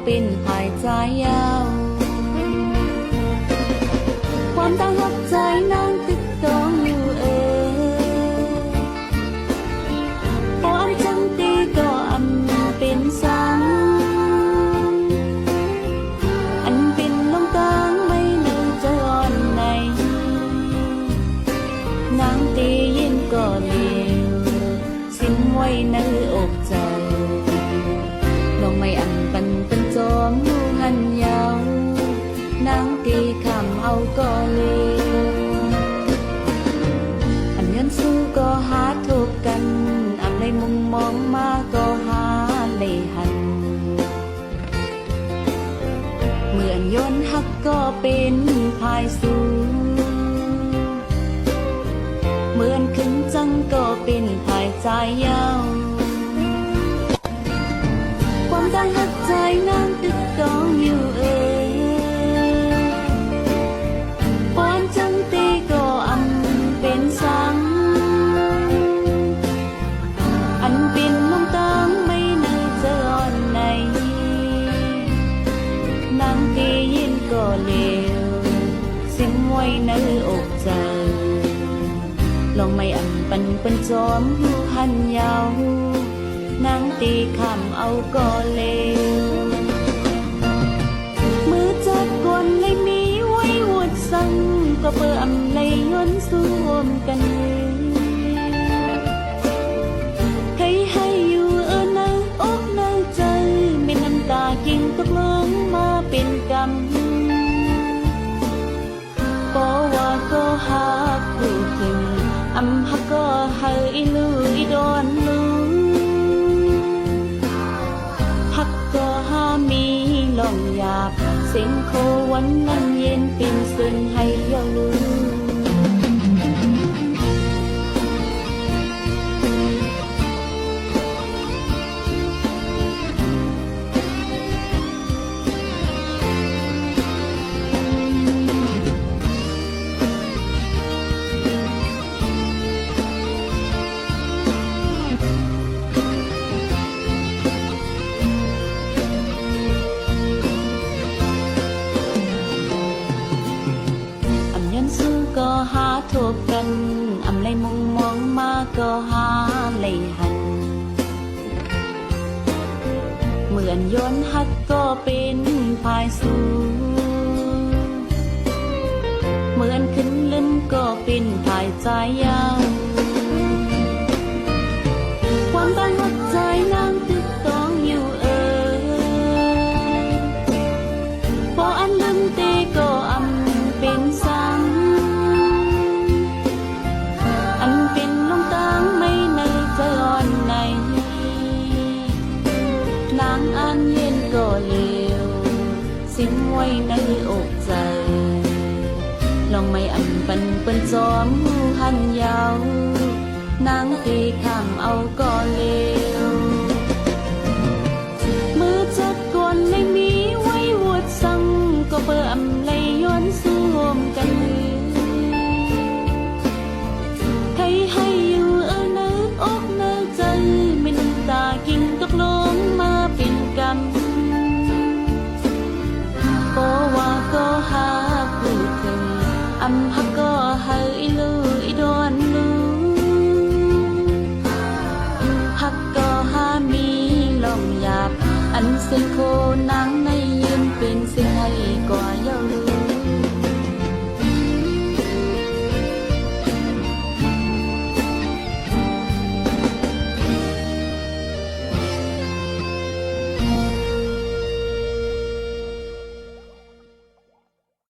เป็นภายใจยาวความตั้งหักใจนางตึกตองอยู่พออันจังตีก็อำเป็นสังอันเป็นลงตางไม่นึกจะอ่อนในนางตียินก็เลวสิ้นไว้ในอกใจลองไม่อันปันเป็นจอมอยู่หันยาวนางตีคำเอาก็เลวอันเงินสู้ก็หาถูกกันอันในมุมมองมาก็หาเลยหันเหมือนย้อนหักก็เป็นภายสูงเหมือนขึ้นจังก็เป็นภายใจยาวความตั้งหักใจนางตึกตองอยู่ปอนจังตีก็อำเป็นสังอันเป็นลงตางไม่ในจะอ่อนในนางตียินก็เลวสิ้นไว้ในอกใจลองไม่อันปันเป็นจอมอยู่หันยาวนางตีคำเอาก็เลวมือจับก่อนเลยมีไว้หวดสั่งก็เปิดอำเลยย้อนสวมกันให้อยู่ในอกในใจไม่น้ำตากิ่งตกลงมาเป็นกรรมก็ว่าก็หักผู้ถึงอำหักก็ให้ลืออีดอนลือหักก็หามีลองหยาบเสียงโควันนั้นเย็นเป็นส่วนให้เลี้ยวลือก็หาทบกันอำเลยมุงมองมาก็หาเลยหันเหมือนย้อนหักก็เป็นภายสูงเหมือนขึ้นลื่นก็เป็นภายใจยาวความตั้งหักใจนางตึกตองอยู่พออันลืมเตก็อำเป็นสังนางอันเย็นก็เลวสิ้นไว้ในอกใจลองไม่อันปันเป็นจอมหูหันยาวนางตีคำเอาก็เลวมือจัดก่อนเลยมีไว้หวดสั่งก็เปิดอำเลยย้อนสวมกันให้อยู่ในอกในใจไม่น้ำตากิ่งตกลงมาเป็นกรรมก็ว่าก็หาผู้ถึงอำหักก็ให้ลืออีดอนลือหักก็หามีลองหยาบอันเส้นโค